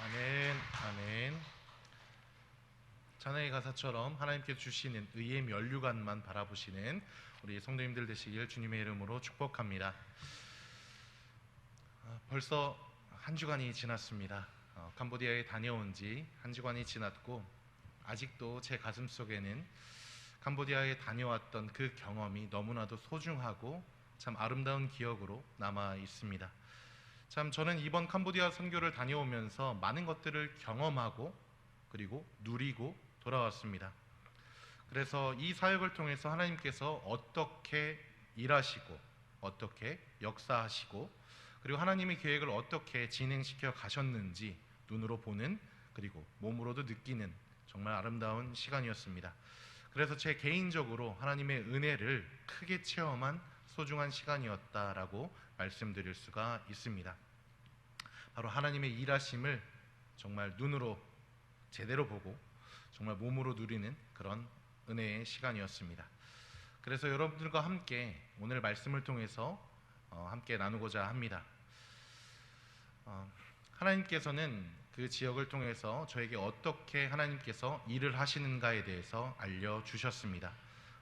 아멘, 아멘. 찬양의 가사처럼 하나님께 주시는 의의 면류관만 바라보시는 우리 성도님들 되시길 주님의 이름으로 축복합니다. 벌써 한 주간이 지났습니다. 캄보디아에 다녀온 지 한 주간이 지났고 아직도 제 가슴 속에는 캄보디아에 다녀왔던 그 경험이 너무나도 소중하고 참 아름다운 기억으로 남아 있습니다. 참 저는 이번 캄보디아 선교를 다녀오면서 많은 것들을 경험하고 그리고 누리고 돌아왔습니다. 그래서 이 사역을 통해서 하나님께서 어떻게 일하시고 어떻게 역사하시고 그리고 하나님의 계획을 어떻게 진행시켜 가셨는지 눈으로 보는 그리고 몸으로도 느끼는 정말 아름다운 시간이었습니다. 그래서 제 개인적으로 하나님의 은혜를 크게 체험한 소중한 시간이었다라고 말씀드릴 수가 있습니다. 바로 하나님의 일하심을 정말 눈으로 제대로 보고 정말 몸으로 누리는 그런 은혜의 시간이었습니다. 그래서 여러분들과 함께 오늘 말씀을 통해서 함께 나누고자 합니다. 하나님께서는 그 지역을 통해서 저에게 어떻게 하나님께서 일을 하시는가에 대해서 알려주셨습니다.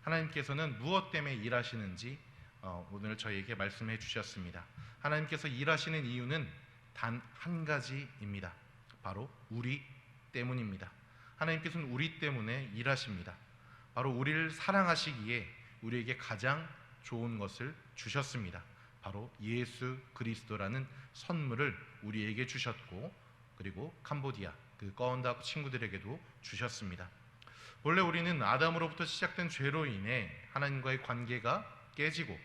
하나님께서는 무엇 때문에 일하시는지 오늘 저에게 말씀해 주셨습니다. 하나님께서 일하시는 이유는 단 한 가지입니다. 바로 우리 때문입니다. 하나님께서는 우리 때문에 일하십니다. 바로 우리를 사랑하시기에 우리에게 가장 좋은 것을 주셨습니다. 바로 예수 그리스도라는 선물을 우리에게 주셨고 그리고 캄보디아 그 꺼온다 친구들에게도 주셨습니다. 원래 우리는 아담으로부터 시작된 죄로 인해 하나님과의 관계가 깨지고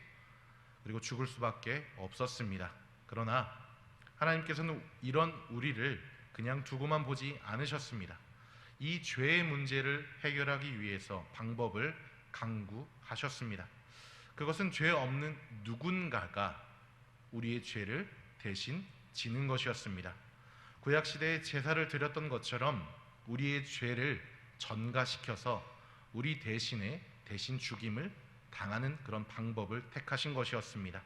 그리고 죽을 수밖에 없었습니다. 그러나 하나님께서는 이런 우리를 그냥 두고만 보지 않으셨습니다. 이 죄의 문제를 해결하기 위해서 방법을 강구하셨습니다. 그것은 죄 없는 누군가가 우리의 죄를 대신 지는 것이었습니다. 구약시대에 제사를 드렸던 것처럼 우리의 죄를 전가시켜서 우리 대신에 대신 죽임을 당하는 그런 방법을 택하신 것이었습니다.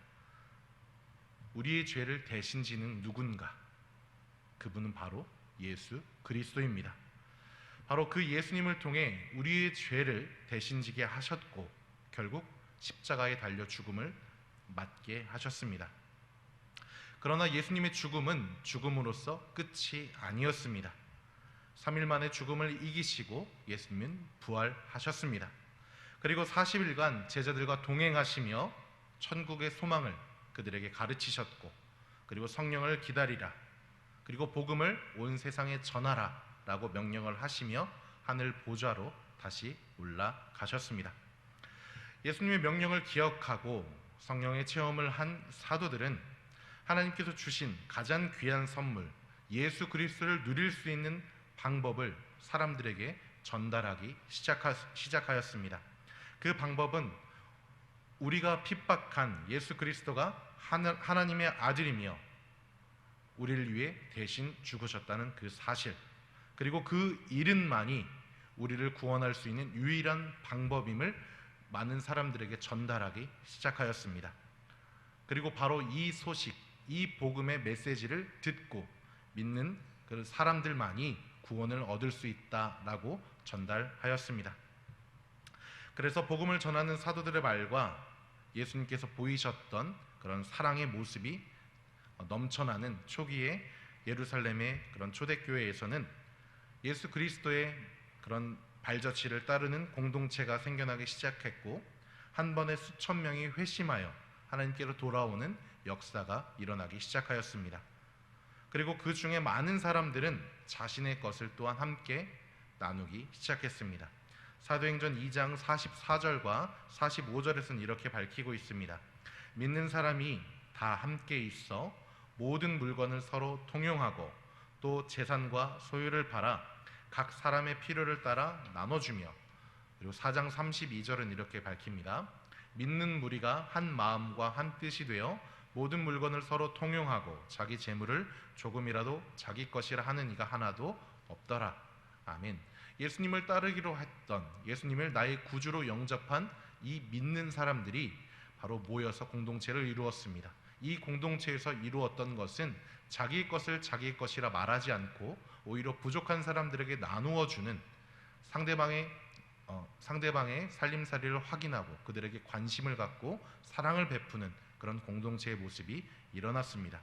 우리의 죄를 대신 지는 누군가, 그분은 바로 예수 그리스도입니다. 바로 그 예수님을 통해 우리의 죄를 대신 지게 하셨고 결국 십자가에 달려 죽음을 맞게 하셨습니다. 그러나 예수님의 죽음은 죽음으로써 끝이 아니었습니다. 3일 만에 죽음을 이기시고 예수님은 부활하셨습니다. 그리고 40일간 제자들과 동행하시며 천국의 소망을 그들에게 가르치셨고 그리고 성령을 기다리라 그리고 복음을 온 세상에 전하라 라고 명령을 하시며 하늘 보좌로 다시 올라가셨습니다. 예수님의 명령을 기억하고 성령의 체험을 한 사도들은 하나님께서 주신 가장 귀한 선물 예수 그리스도를 누릴 수 있는 방법을 사람들에게 전달하기 시작하였습니다. 그 방법은 우리가 핍박한 예수 그리스도가 하나님의 아들이며 우리를 위해 대신 죽으셨다는 그 사실 그리고 그 이름만이 우리를 구원할 수 있는 유일한 방법임을 많은 사람들에게 전달하기 시작하였습니다. 그리고 바로 이 소식, 이 복음의 메시지를 듣고 믿는 그 사람들만이 구원을 얻을 수 있다라고 전달하였습니다. 그래서 복음을 전하는 사도들의 말과 예수님께서 보이셨던 그런 사랑의 모습이 넘쳐나는 초기의 예루살렘의 그런 초대교회에서는 예수 그리스도의 그런 발자취를 따르는 공동체가 생겨나기 시작했고 한 번에 수천 명이 회심하여 하나님께로 돌아오는 역사가 일어나기 시작하였습니다. 그리고 그 중에 많은 사람들은 자신의 것을 또한 함께 나누기 시작했습니다. 사도행전 2장 44절과 45절에서는 이렇게 밝히고 있습니다. 믿는 사람이 다 함께 있어 모든 물건을 서로 통용하고 또 재산과 소유를 팔아 각 사람의 필요를 따라 나눠주며 그리고 4장 32절은 이렇게 밝힙니다. 믿는 무리가 한 마음과 한 뜻이 되어 모든 물건을 서로 통용하고 자기 재물을 조금이라도 자기 것이라 하는 이가 하나도 없더라. 아멘. 예수님을 따르기로 했던 예수님을 나의 구주로 영접한 이 믿는 사람들이 바로 모여서 공동체를 이루었습니다. 이 공동체에서 이루었던 것은 자기 것을 자기 것이라 말하지 않고 오히려 부족한 사람들에게 나누어 주는, 상대방의 살림살이를 확인하고 그들에게 관심을 갖고 사랑을 베푸는 그런 공동체의 모습이 일어났습니다.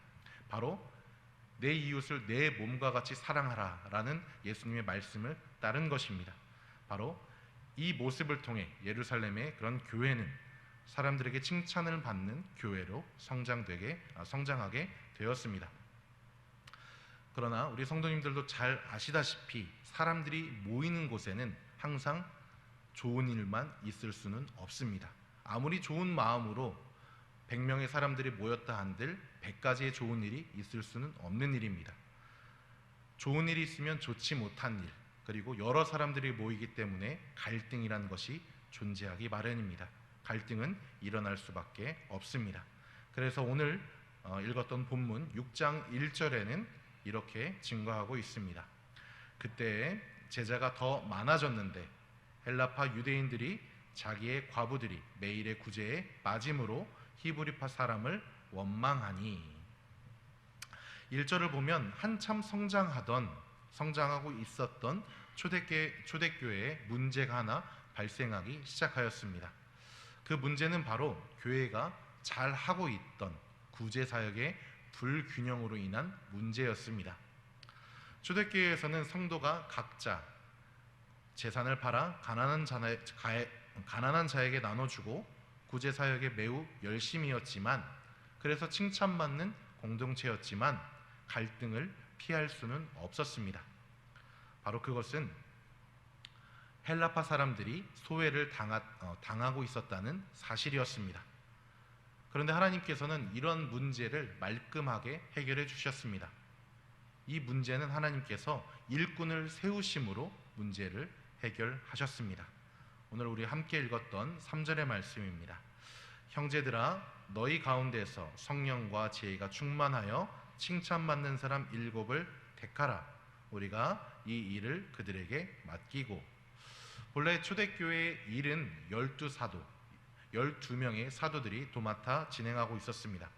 바로 내 이웃을 내 몸과 같이 사랑하라 라는 예수님의 말씀을 따른 것입니다. 바로 이 모습을 통해 예루살렘의 그런 교회는 사람들에게 칭찬을 받는 교회로 성장하게 되었습니다. 그러나 우리 성도님들도 잘 아시다시피 사람들이 모이는 곳에는 항상 좋은 일만 있을 수는 없습니다. 아무리 좋은 마음으로 100명의 사람들이 모였다 한들 100가지의 좋은 일이 있을 수는 없는 일입니다. 좋은 일이 있으면 좋지 못한 일, 그리고 여러 사람들이 모이기 때문에 갈등이라는 것이 존재하기 마련입니다. 갈등은 일어날 수밖에 없습니다. 그래서 오늘 읽었던 본문 6장 1절에는 이렇게 증거하고 있습니다. 그때 제자가 더 많아졌는데 헬라파 유대인들이 자기의 과부들이 매일의 구제에 빠짐으로 히브리파 사람을 원망하니. 1절을 보면 한참 성장하고 있었던 초대교회에 문제가 하나 발생하기 시작하였습니다. 그 문제는 바로 교회가 잘 하고 있던 구제사역의 불균형으로 인한 문제였습니다. 초대교회에서는 성도가 각자 재산을 팔아 가난한 자에게 나눠주고 구제사역에 매우 열심이었지만, 그래서 칭찬받는 공동체였지만 갈등을 피할 수는 없었습니다. 바로 그것은 헬라파 사람들이 소외를 당하고 있었다는 사실이었습니다. 그런데 하나님께서는 이런 문제를 말끔하게 해결해 주셨습니다. 이 문제는 하나님께서 일꾼을 세우심으로 문제를 해결하셨습니다. 오늘 우리 함께 읽었던 3절의 말씀입니다. 형제들아, 너희 가운데서 성령과 지혜가 충만하여 칭찬받는 사람 7을 택하라. 우리가 이 일을 그들에게 맡기고. 본래 초대교회의 일은 12명의 사도들이 도맡아 진행하고 있었습니다.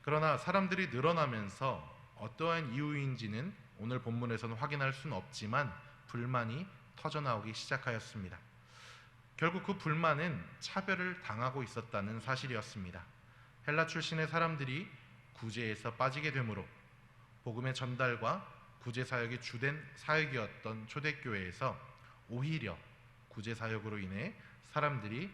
그러나 사람들이 늘어나면서 어떠한 이유인지는 오늘 본문에서는 확인할 수는 없지만 불만이 터져나오기 시작하였습니다. 결국 그 불만은 차별을 당하고 있었다는 사실이었습니다. 헬라 출신의 사람들이 구제에서 빠지게 되므로 복음의 전달과 구제 사역이 주된 사역이었던 초대교회에서 오히려 구제 사역으로 인해 사람들이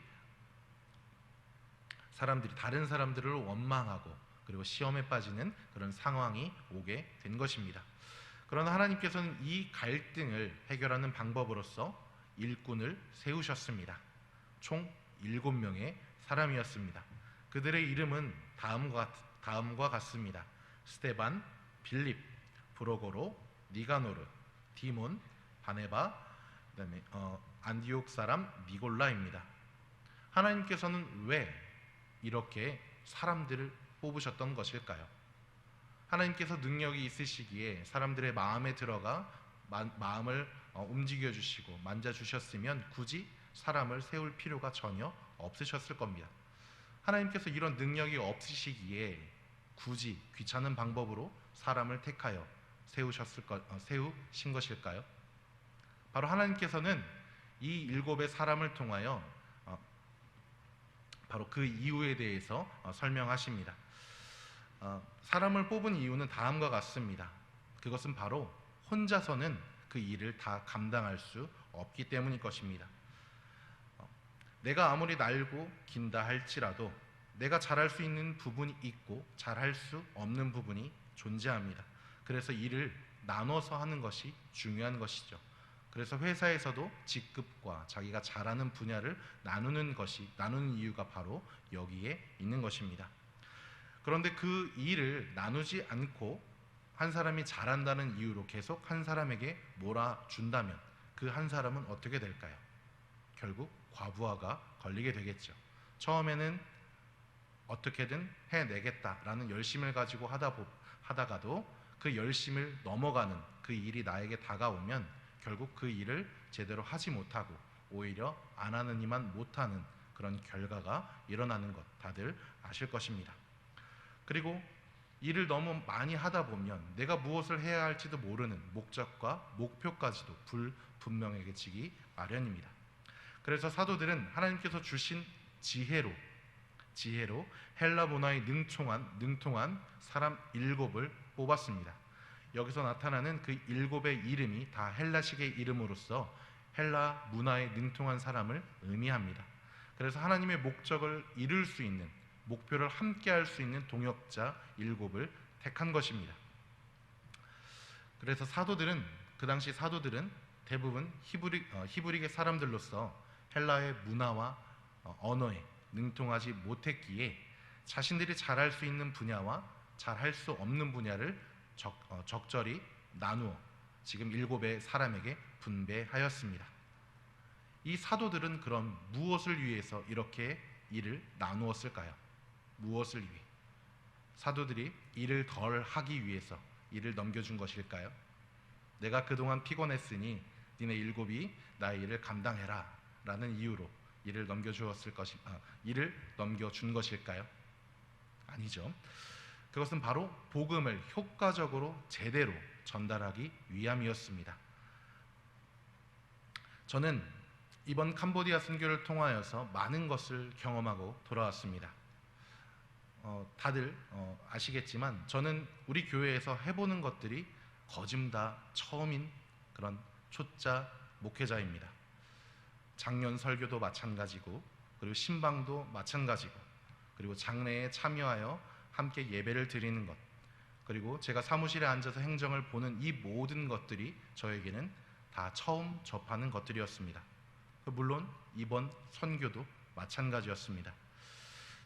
다른 사람들을 원망하고 그리고 시험에 빠지는 그런 상황이 오게 된 것입니다. 그러나 하나님께서는 이 갈등을 해결하는 방법으로서 일꾼을 세우셨습니다. 총 7명의 사람이었습니다. 그들의 이름은 다음과 같습니다. 스데반, 빌립, 브로고로, 니가노르, 디몬, 바네바, 그다음에 안디옥 사람 니골라입니다. 하나님께서는 왜 이렇게 사람들을 뽑으셨던 것일까요? 하나님께서 능력이 있으시기에 사람들의 마음에 들어가 마음을 움직여 주시고 만져 주셨으면 굳이 사람을 세울 필요가 전혀 없으셨을 겁니다. 하나님께서 이런 능력이 없으시기에 굳이 귀찮은 방법으로 사람을 택하여 세우신 것일까요? 바로 하나님께서는 이 7의 사람을 통하여 바로 그 이유에 대해서 설명하십니다. 사람을 뽑은 이유는 다음과 같습니다. 그것은 바로 혼자서는 그 일을 다 감당할 수 없기 때문일 것입니다. 내가 아무리 날고 긴다 할지라도 내가 잘할 수 있는 부분이 있고 잘할 수 없는 부분이 존재합니다. 그래서 일을 나눠서 하는 것이 중요한 것이죠. 그래서 회사에서도 직급과 자기가 잘하는 분야를 나누는 이유가 바로 여기에 있는 것입니다. 그런데 그 일을 나누지 않고 한 사람이 잘한다는 이유로 계속 한 사람에게 몰아준다면 그 한 사람은 어떻게 될까요? 결국 과부하가 걸리게 되겠죠. 처음에는 어떻게든 해내겠다라는 열심을 가지고 하다가도 그 열심을 넘어가는 그 일이 나에게 다가오면 결국 그 일을 제대로 하지 못하고 오히려 안 하는 이만 못하는 그런 결과가 일어나는 것 다들 아실 것입니다. 그리고 일을 너무 많이 하다 보면 내가 무엇을 해야 할지도 모르는 목적과 목표까지도 불분명해지기 마련입니다. 그래서 사도들은 하나님께서 주신 지혜로 헬라 문화에 능통한 사람 7을 뽑았습니다. 여기서 나타나는 그 7의 이름이 다 헬라식의 이름으로서 헬라 문화에 능통한 사람을 의미합니다. 그래서 하나님의 목적을 이룰 수 있는, 목표를 함께 할 수 있는 동역자 7을 택한 것입니다. 그래서 그 당시 사도들은 대부분 히브리계 사람들로서 헬라의 문화와 언어에 능통하지 못했기에 자신들이 잘할 수 있는 분야와 잘할 수 없는 분야를 적절히 나누어 지금 7의 사람에게 분배하였습니다. 이 사도들은 그럼 무엇을 위해서 이렇게 일을 나누었을까요? 무엇을 위해? 사도들이 일을 덜 하기 위해서 일을 넘겨준 것일까요? 내가 그동안 피곤했으니 니네 7이 나의 일을 감당해라 라는 이유로 일을 넘겨준 것일까요? 아니죠. 그것은 바로 복음을 효과적으로 제대로 전달하기 위함이었습니다. 저는 이번 캄보디아 선교를 통하여서 많은 것을 경험하고 돌아왔습니다. 다들 아시겠지만 저는 우리 교회에서 해보는 것들이 거진 다 처음인 그런 초짜 목회자입니다. 작년 설교도 마찬가지고, 그리고 신방도 마찬가지고, 그리고 장례에 참여하여 함께 예배를 드리는 것, 그리고 제가 사무실에 앉아서 행정을 보는 이 모든 것들이 저에게는 다 처음 접하는 것들이었습니다. 물론 이번 선교도 마찬가지였습니다.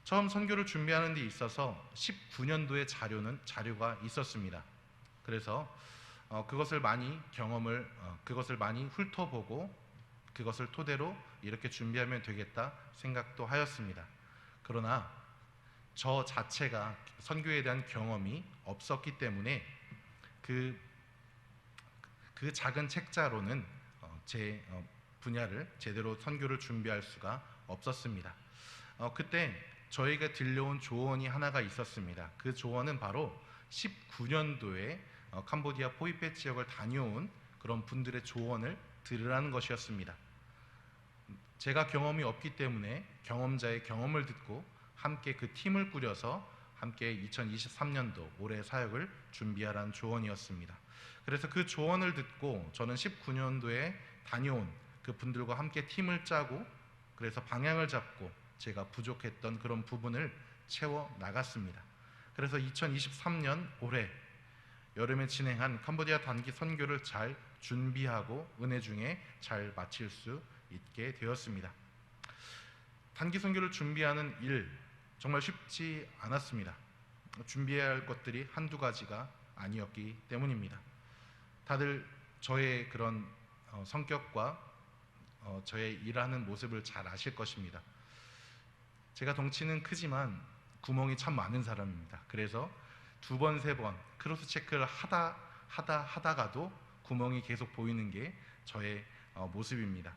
처음 선교를 준비하는 데 있어서 19년도의 자료가 있었습니다. 그래서 그것을 많이 훑어보고 그것을 토대로 이렇게 준비하면 되겠다 생각도 하였습니다. 그러나 저 자체가 선교에 대한 경험이 없었기 때문에 그 작은 책자로는 제 분야를 제대로 선교를 준비할 수가 없었습니다. 그때 저에게 들려온 조언이 하나가 있었습니다. 그 조언은 바로 19년도에 캄보디아 포이페 지역을 다녀온 그런 분들의 조언을 들으라는 것이었습니다. 제가 경험이 없기 때문에 경험자의 경험을 듣고 함께 그 팀을 꾸려서 함께 2023년도 올해 사역을 준비하라는 조언이었습니다. 그래서 그 조언을 듣고 저는 19년도에 다녀온 그 분들과 함께 팀을 짜고, 그래서 방향을 잡고 제가 부족했던 그런 부분을 채워 나갔습니다. 그래서 2023년 올해 여름에 진행한 캄보디아 단기 선교를 잘 준비하고 은혜 중에 잘 마칠 수 있게 되었습니다. 단기 선교를 준비하는 일 정말 쉽지 않았습니다. 준비해야 할 것들이 한두 가지가 아니었기 때문입니다. 다들 저의 그런 성격과 저의 일하는 모습을 잘 아실 것입니다. 제가 덩치는 크지만 구멍이 참 많은 사람입니다. 그래서 2번, 3번 크로스 체크를 하다가도 구멍이 계속 보이는 게 저의 모습입니다.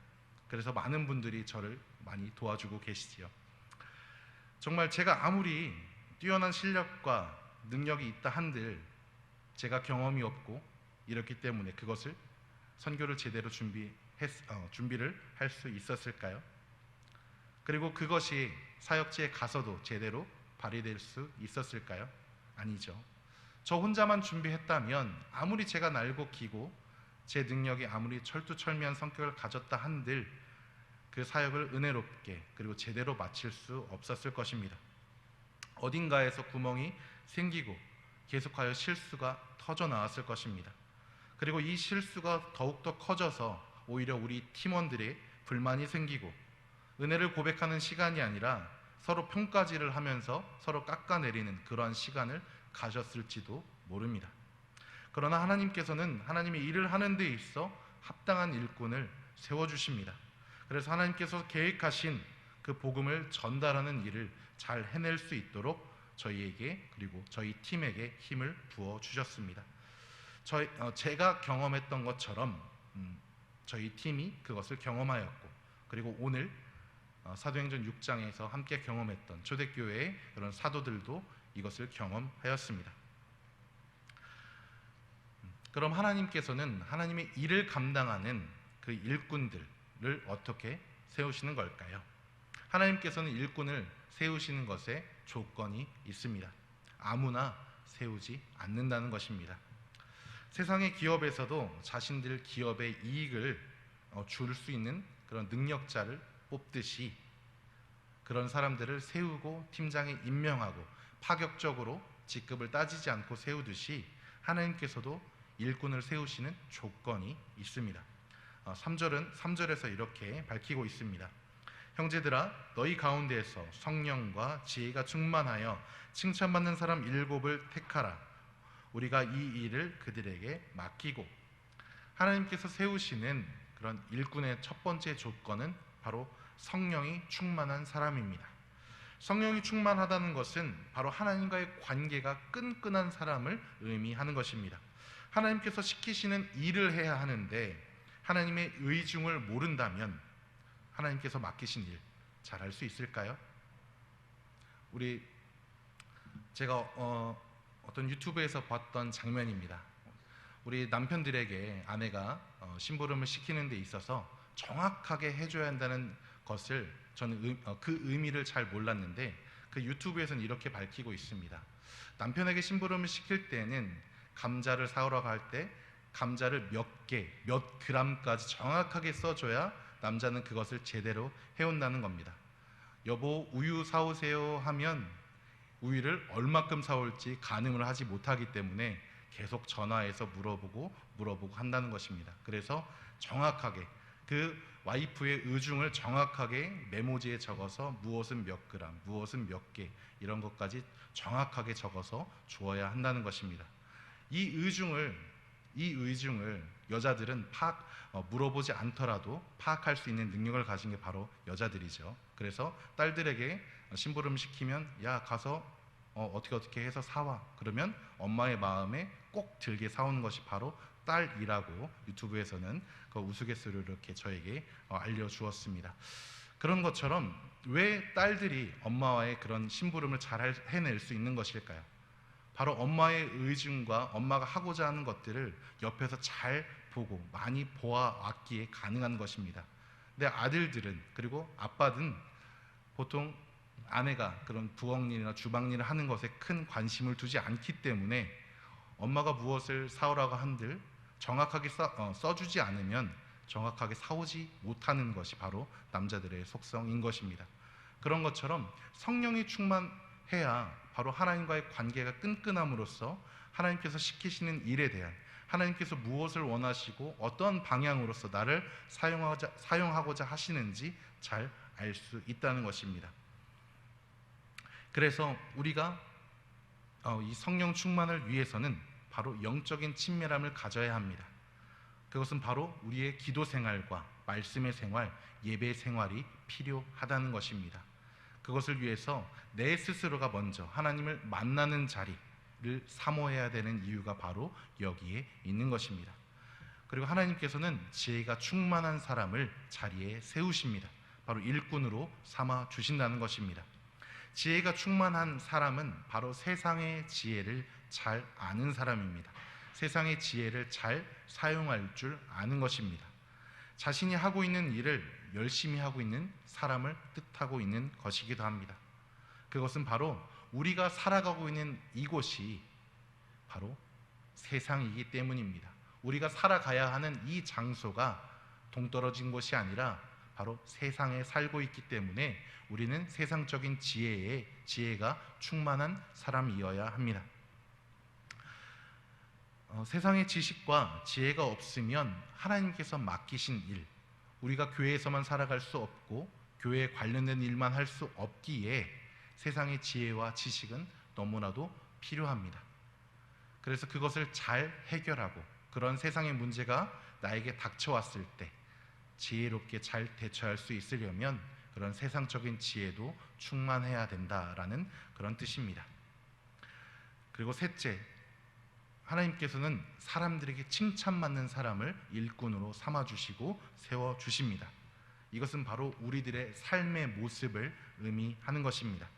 그래서 많은 분들이 저를 많이 도와주고 계시지요. 정말 제가 아무리 뛰어난 실력과 능력이 있다 한들 제가 경험이 없고 이렇기 때문에 그것을 선교를 제대로 준비를 할 수 있었을까요? 그리고 그것이 사역지에 가서도 제대로 발휘될 수 있었을까요? 아니죠. 저 혼자만 준비했다면 아무리 제가 날고 기고 제 능력이 아무리 철두철미한 성격을 가졌다 한들 그 사역을 은혜롭게 그리고 제대로 마칠 수 없었을 것입니다. 어딘가에서 구멍이 생기고 계속하여 실수가 터져 나왔을 것입니다. 그리고 이 실수가 더욱더 커져서 오히려 우리 팀원들의 불만이 생기고 은혜를 고백하는 시간이 아니라 서로 평가질을 하면서 서로 깎아내리는 그러한 시간을 가졌을지도 모릅니다. 그러나 하나님께서는 하나님의 일을 하는 데 있어 합당한 일꾼을 세워주십니다. 그래서 하나님께서 계획하신 그 복음을 전달하는 일을 잘 해낼 수 있도록 저희에게 그리고 저희 팀에게 힘을 부어주셨습니다. 제가 경험했던 것처럼 저희 팀이 그것을 경험하였고, 그리고 오늘 사도행전 6장에서 함께 경험했던 초대교회의 그런 사도들도 이것을 경험하였습니다. 그럼 하나님께서는 하나님의 일을 감당하는 그 일꾼들을 어떻게 세우시는 걸까요? 하나님께서는 일꾼을 세우시는 것에 조건이 있습니다. 아무나 세우지 않는다는 것입니다. 세상의 기업에서도 자신들 기업의 이익을 줄 수 있는 그런 능력자를 뽑듯이 그런 사람들을 세우고 팀장에 임명하고 파격적으로 직급을 따지지 않고 세우듯이 하나님께서도 일꾼을 세우시는 조건이 있습니다. 3절에서 이렇게 밝히고 있습니다. 형제들아 너희 가운데에서 성령과 지혜가 충만하여 칭찬받는 사람 7을 택하라. 우리가 이 일을 그들에게 맡기고. 하나님께서 세우시는 그런 일꾼의 첫 번째 조건은 바로 성령이 충만한 사람입니다. 성령이 충만하다는 것은 바로 하나님과의 관계가 끈끈한 사람을 의미하는 것입니다. 하나님께서 시키시는 일을 해야 하는데 하나님의 의중을 모른다면 하나님께서 맡기신 일 잘할 수 있을까요? 제가 어떤 유튜브에서 봤던 장면입니다. 우리 남편들에게 아내가 심부름을 시키는 데 있어서 정확하게 해줘야 한다는 것을 저는 그 의미를 잘 몰랐는데 그 유튜브에서는 이렇게 밝히고 있습니다. 남편에게 심부름을 시킬 때는 감자를 사오러 갈 때 감자를 몇 개, 몇 그램까지 정확하게 써줘야 남자는 그것을 제대로 해온다는 겁니다. 여보 우유 사오세요 하면 우유를 얼마큼 사올지 가늠을 하지 못하기 때문에 계속 전화해서 물어보고 한다는 것입니다. 그래서 정확하게 그 와이프의 의중을 정확하게 메모지에 적어서 무엇은 몇 그램, 무엇은 몇 개 이런 것까지 정확하게 적어서 주어야 한다는 것입니다. 이 의중을 여자들은 물어보지 않더라도 파악할 수 있는 능력을 가진 게 바로 여자들이죠. 그래서 딸들에게 심부름 시키면 야 가서 어떻게 해서 사와. 그러면 엄마의 마음에 꼭 들게 사오는 것이 바로 딸이라고 유튜브에서는 그 우스갯소리로 이렇게 저에게 알려주었습니다. 그런 것처럼 왜 딸들이 엄마와의 그런 심부름을 잘 해낼 수 있는 것일까요? 바로 엄마의 의중과 엄마가 하고자 하는 것들을 옆에서 잘 보고 많이 보아왔기에 가능한 것입니다. 근데 아들들은 그리고 아빠든 보통 아내가 그런 부엌일이나 주방일을 하는 것에 큰 관심을 두지 않기 때문에 엄마가 무엇을 사오라고 한들 정확하게 써주지 않으면 정확하게 사오지 못하는 것이 바로 남자들의 속성인 것입니다. 그런 것처럼 성령이 충만해야 바로 하나님과의 관계가 끈끈함으로써 하나님께서 시키시는 일에 대한 하나님께서 무엇을 원하시고 어떤 방향으로서 나를 사용하고자 하시는지 잘 알 수 있다는 것입니다. 그래서 우리가 이 성령 충만을 위해서는 바로 영적인 친밀함을 가져야 합니다. 그것은 바로 우리의 기도 생활과 말씀의 생활, 예배 생활이 필요하다는 것입니다. 그것을 위해서 내 스스로가 먼저 하나님을 만나는 자리를 사모해야 되는 이유가 바로 여기에 있는 것입니다. 그리고 하나님께서는 지혜가 충만한 사람을 자리에 세우십니다. 바로 일꾼으로 삼아 주신다는 것입니다. 지혜가 충만한 사람은 바로 세상의 지혜를 잘 아는 사람입니다. 세상의 지혜를 잘 사용할 줄 아는 것입니다. 자신이 하고 있는 일을 열심히 하고 있는 사람을 뜻하고 있는 것이기도 합니다. 그것은 바로 우리가 살아가고 있는 이곳이 바로 세상이기 때문입니다. 우리가 살아가야 하는 이 장소가 동떨어진 곳이 아니라 바로 세상에 살고 있기 때문에 우리는 세상적인 지혜가 충만한 사람이어야 합니다. 세상의 지식과 지혜가 없으면 하나님께서 맡기신 일, 우리가 교회에서만 살아갈 수 없고 교회에 관련된 일만 할 수 없기에 세상의 지혜와 지식은 너무나도 필요합니다. 그래서 그것을 잘 해결하고 그런 세상의 문제가 나에게 닥쳐왔을 때 지혜롭게 잘 대처할 수 있으려면 그런 세상적인 지혜도 충만해야 된다라는 그런 뜻입니다. 그리고 셋째, 하나님께서는 사람들에게 칭찬받는 사람을 일꾼으로 삼아주시고 세워주십니다. 이것은 바로 우리들의 삶의 모습을 의미하는 것입니다.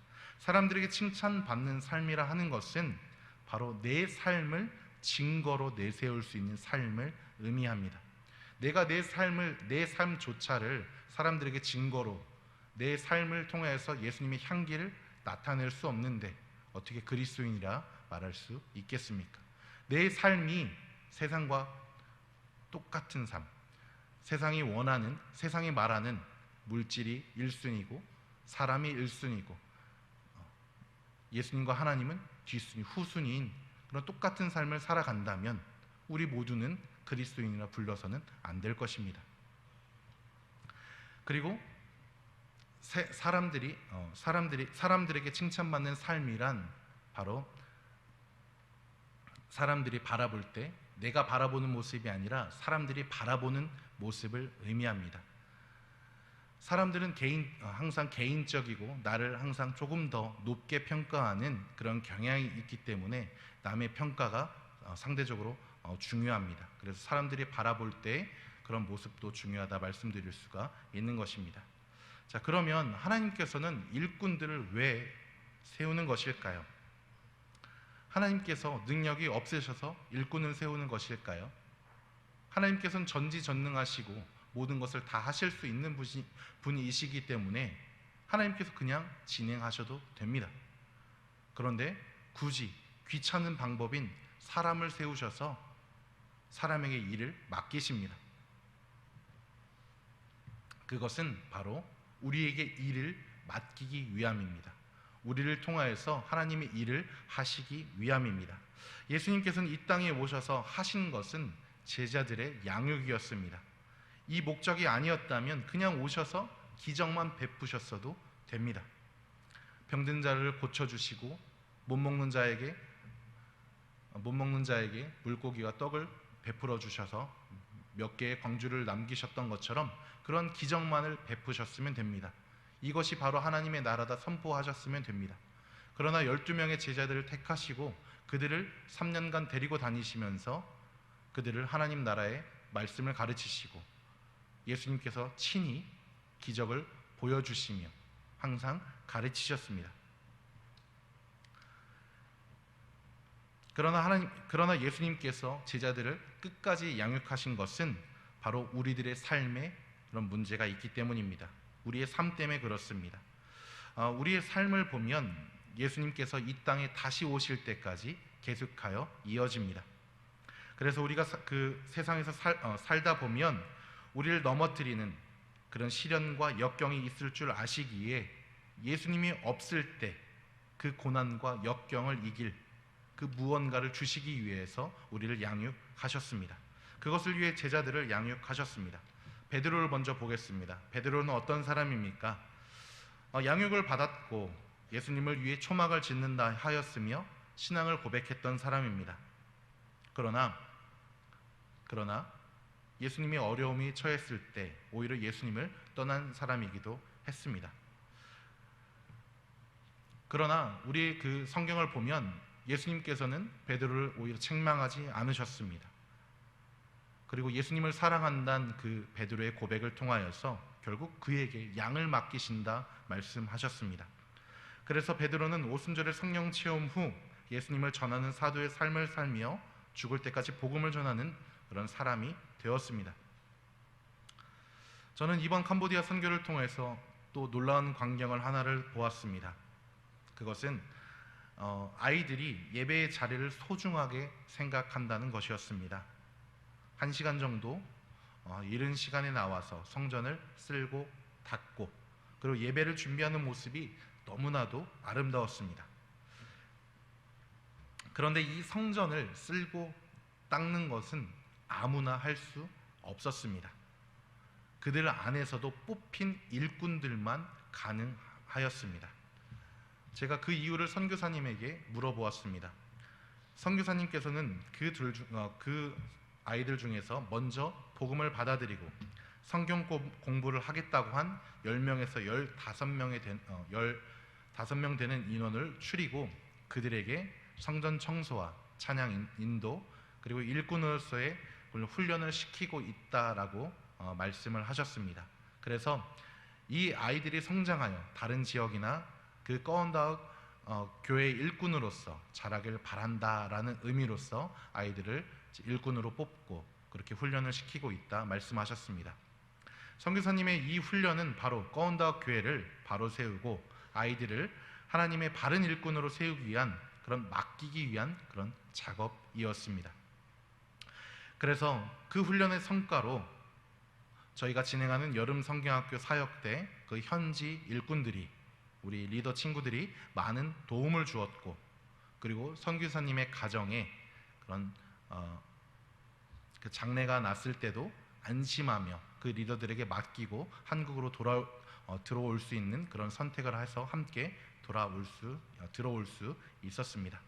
사람들에게 칭찬받는 삶이라 하는 것은 바로 내 삶을 증거로 내세울 수 있는 삶을 의미합니다. 내가 내 삶조차를 사람들에게 증거로, 내 삶을 통해서 예수님의 향기를 나타낼 수 없는데 어떻게 그리스도인이라 말할 수 있겠습니까? 내 삶이 세상과 똑같은 삶, 세상이 원하는, 세상이 말하는 물질이 1순위고 사람이 1순위고 예수님과 하나님은 뒷순위, 후순위인 그런 똑같은 삶을 살아간다면 우리 모두는 그리스도인이라 불러서는 안 될 것입니다. 그리고 사람들에게 칭찬받는 삶이란 바로 사람들이 바라볼 때 내가 바라보는 모습이 아니라 사람들이 바라보는 모습을 의미합니다. 사람들은 항상 개인적이고 나를 항상 조금 더 높게 평가하는 그런 경향이 있기 때문에 남의 평가가 상대적으로 중요합니다. 그래서 사람들이 바라볼 때 그런 모습도 중요하다 말씀드릴 수가 있는 것입니다. 자, 그러면 하나님께서는 일꾼들을 왜 세우는 것일까요? 하나님께서 능력이 없으셔서 일꾼을 세우는 것일까요? 하나님께서는 전지전능하시고 모든 것을 다 하실 수 있는 분이시기 때문에 하나님께서 그냥 진행하셔도 됩니다. 그런데 굳이 귀찮은 방법인 사람을 세우셔서 사람에게 일을 맡기십니다. 그것은 바로 우리에게 일을 맡기기 위함입니다. 우리를 통하여서 하나님의 일을 하시기 위함입니다. 예수님께서는 이 땅에 오셔서 하신 것은 제자들의 양육이었습니다. 이 목적이 아니었다면 그냥 오셔서 기적만 베푸셨어도 됩니다. 병든 자를 고쳐주시고 못 먹는 자에게 물고기와 떡을 베풀어 주셔서 몇 개의 광주를 남기셨던 것처럼 그런 기적만을 베푸셨으면 됩니다. 이것이 바로 하나님의 나라다 선포하셨으면 됩니다. 그러나 12명의 제자들을 택하시고 그들을 3년간 데리고 다니시면서 그들을 하나님 나라의 말씀을 가르치시고 예수님께서 친히 기적을 보여주시며 항상 가르치셨습니다. 그러나 예수님께서 제자들을 끝까지 양육하신 것은 바로 우리들의 삶에 그런 문제가 있기 때문입니다. 우리의 삶 때문에 그렇습니다. 우리의 삶을 보면 예수님께서 이 땅에 다시 오실 때까지 계속하여 이어집니다. 그래서 우리가 그 세상에서 살다 보면 우리를 넘어뜨리는 그런 시련과 역경이 있을 줄 아시기에 예수님이 없을 때 그 고난과 역경을 이길 그 무언가를 주시기 위해서 우리를 양육하셨습니다. 그것을 위해 제자들을 양육하셨습니다. 베드로를 먼저 보겠습니다. 베드로는 어떤 사람입니까? 양육을 받았고 예수님을 위해 초막을 짓는다 하였으며 신앙을 고백했던 사람입니다. 그러나 예수님이 어려움이 처했을 때 오히려 예수님을 떠난 사람이기도 했습니다. 그러나 우리 그 성경을 보면 예수님께서는 베드로를 오히려 책망하지 않으셨습니다. 그리고 예수님을 사랑한다는 그 베드로의 고백을 통하여서 결국 그에게 양을 맡기신다 말씀하셨습니다. 그래서 베드로는 오순절에 성령 체험 후 예수님을 전하는 사도의 삶을 살며 죽을 때까지 복음을 전하는 그런 사람이 되었습니다. 저는 이번 캄보디아 선교를 통해서 또 놀라운 광경을 하나를 보았습니다. 그것은 아이들이 예배의 자리를 소중하게 생각한다는 것이었습니다. 1시간 정도 이른 시간에 나와서 성전을 쓸고 닦고 그리고 예배를 준비하는 모습이 너무나도 아름다웠습니다. 그런데 이 성전을 쓸고 닦는 것은 아무나 할 수 없었습니다. 그들 안에서도 뽑힌 일꾼들만 가능하였습니다. 제가 그 이유를 선교사님에게 물어보았습니다. 선교사님께서는 그 아이들 중에서 먼저 복음을 받아들이고 성경 공부를 하겠다고 한 10명에서 15명 되는 인원을 추리고 그들에게 성전 청소와 찬양 인도 그리고 일꾼으로서의 훈련을 시키고 있다라고 말씀을 하셨습니다. 그래서 이 아이들이 성장하여 다른 지역이나 그 교회 일꾼으로서 자라길 바란다라는 의미로서 아이들을 일꾼으로 뽑고 그렇게 훈련을 시키고 있다 말씀하셨습니다. 선교사님의 이 훈련은 바로 꺼운다학 교회를 바로 세우고 아이들을 하나님의 바른 일꾼으로 세우기 위한 그런 맡기기 위한 그런 작업이었습니다. 그래서 그 훈련의 성과로 저희가 진행하는 여름 성경학교 사역 때 그 현지 일꾼들이 우리 리더 친구들이 많은 도움을 주었고 그리고 선교사님의 가정에 그런 그 장례가 났을 때도 안심하며 그 리더들에게 맡기고 한국으로 들어올 수 있는 그런 선택을 해서 함께 들어올 수 있었습니다.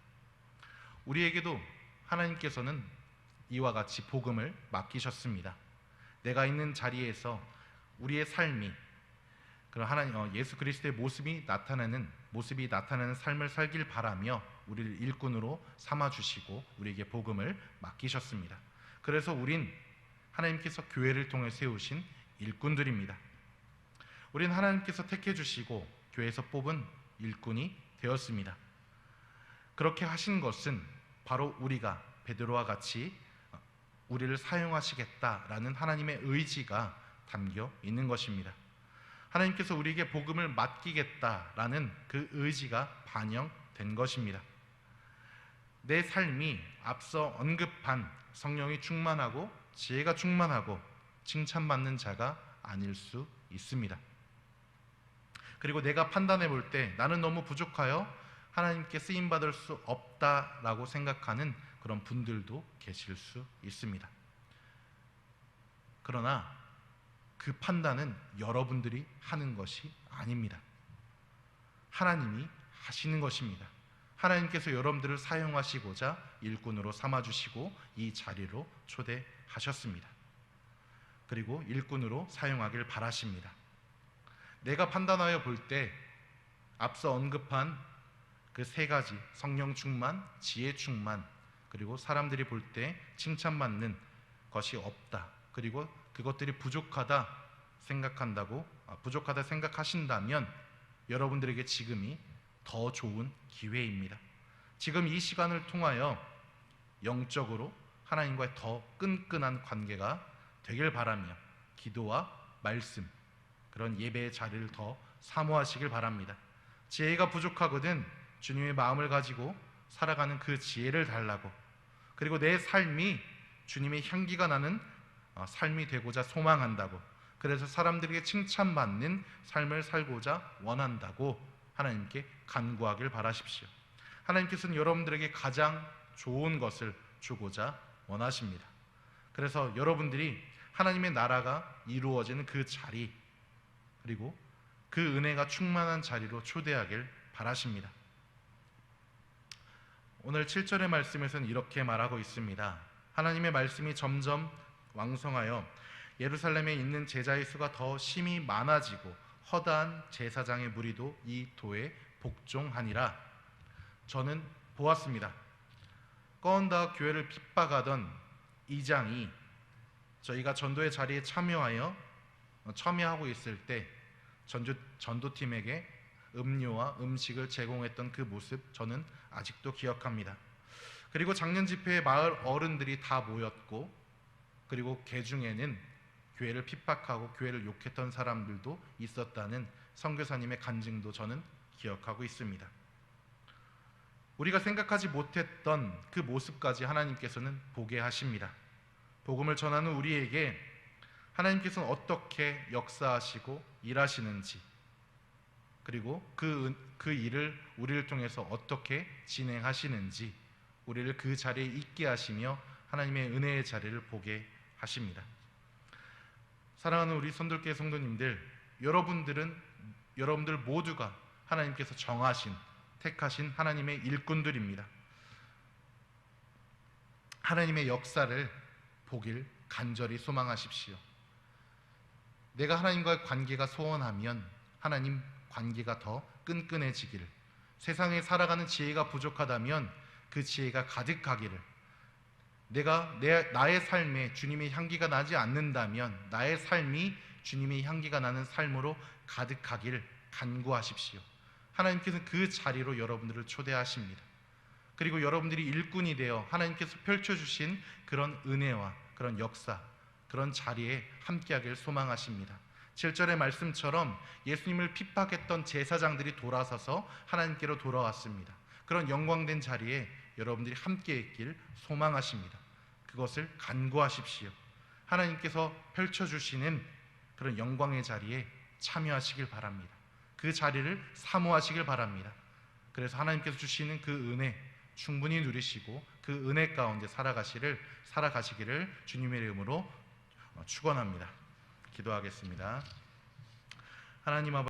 우리에게도 하나님께서는 이와 같이 복음을 맡기셨습니다. 내가 있는 자리에서 우리의 삶이 그런 하나님 예수 그리스도의 모습이 나타나는 삶을 살길 바라며 우리를 일꾼으로 삼아 주시고 우리에게 복음을 맡기셨습니다. 그래서 우린 하나님께서 교회를 통해 세우신 일꾼들입니다. 우린 하나님께서 택해 주시고 교회에서 뽑은 일꾼이 되었습니다. 그렇게 하신 것은 바로 우리가 베드로와 같이 우리를 사용하시겠다라는 하나님의 의지가 담겨 있는 것입니다. 하나님께서 우리에게 복음을 맡기겠다라는 그 의지가 반영된 것입니다. 내 삶이 앞서 언급한 성령이 충만하고 지혜가 충만하고 칭찬받는 자가 아닐 수 있습니다. 그리고 내가 판단해 볼 때 나는 너무 부족하여 하나님께 쓰임받을 수 없다라고 생각하는 그런 분들도 계실 수 있습니다. 그러나 그 판단은 여러분들이 하는 것이 아닙니다. 하나님이 하시는 것입니다. 하나님께서 여러분들을 사용하시고자 일꾼으로 삼아주시고 이 자리로 초대하셨습니다. 그리고 일꾼으로 사용하길 바라십니다. 내가 판단하여 볼 때 앞서 언급한 그 세 가지 성령 충만, 지혜 충만, 그리고 사람들이 볼 때 칭찬받는 것이 없다. 그리고 그것들이 부족하다 생각하신다면 여러분들에게 지금이 더 좋은 기회입니다. 지금 이 시간을 통하여 영적으로 하나님과의 더 끈끈한 관계가 되길 바라며 기도와 말씀, 그런 예배의 자리를 더 사모하시길 바랍니다. 지혜가 부족하거든 주님의 마음을 가지고 살아가는 그 지혜를 달라고, 그리고 내 삶이 주님의 향기가 나는 삶이 되고자 소망한다고, 그래서 사람들에게 칭찬받는 삶을 살고자 원한다고 하나님께 간구하길 바라십시오. 하나님께서는 여러분들에게 가장 좋은 것을 주고자 원하십니다. 그래서 여러분들이 하나님의 나라가 이루어지는 그 자리, 그리고 그 은혜가 충만한 자리로 초대하길 바라십니다. 오늘 7절의 말씀에서는 이렇게 말하고 있습니다. 하나님의 말씀이 점점 왕성하여 예루살렘에 있는 제자의 수가 더 심히 많아지고 허다한 제사장의 무리도 이 도에 복종하니라. 저는 보았습니다. 꺼운다학 교회를 핍박하던 이장이 저희가 전도의 자리에 참여하고 있을 때 전도팀에게 음료와 음식을 제공했던 그 모습 저는 아직도 기억합니다. 그리고 작년 집회에 마을 어른들이 다 모였고, 그리고 그 중에는 교회를 핍박하고 교회를 욕했던 사람들도 있었다는 선교사님의 간증도 저는 기억하고 있습니다. 우리가 생각하지 못했던 그 모습까지 하나님께서는 보게 하십니다. 복음을 전하는 우리에게 하나님께서는 어떻게 역사하시고 일하시는지, 그리고 그 일을 우리를 통해서 어떻게 진행하시는지 우리를 그 자리에 있게 하시며 하나님의 은혜의 자리를 보게 하십니다. 사랑하는 우리 선돌교회 성도님들, 여러분들 모두가 하나님께서 택하신 하나님의 일꾼들입니다. 하나님의 역사를 보길 간절히 소망하십시오. 내가 하나님과의 관계가 소원하면 하나님 관계가 더 끈끈해지기를, 세상에 살아가는 지혜가 부족하다면 그 지혜가 가득하기를, 나의 삶에 주님의 향기가 나지 않는다면 나의 삶이 주님의 향기가 나는 삶으로 가득하기를 간구하십시오. 하나님께서는 그 자리로 여러분들을 초대하십니다. 그리고 여러분들이 일꾼이 되어 하나님께서 펼쳐주신 그런 은혜와 그런 역사, 그런 자리에 함께하길 소망하십니다. 7절의 말씀처럼 예수님을 핍박했던 제사장들이 돌아서서 하나님께로 돌아왔습니다. 그런 영광된 자리에 여러분들이 함께 있길 소망하십니다. 그것을 간구하십시오. 하나님께서 펼쳐주시는 그런 영광의 자리에 참여하시길 바랍니다. 그 자리를 사모하시길 바랍니다. 그래서 하나님께서 주시는 그 은혜 충분히 누리시고 그 은혜 가운데 살아가시기를 주님의 이름으로 축원합니다. 기도하겠습니다. 하나님 아버지,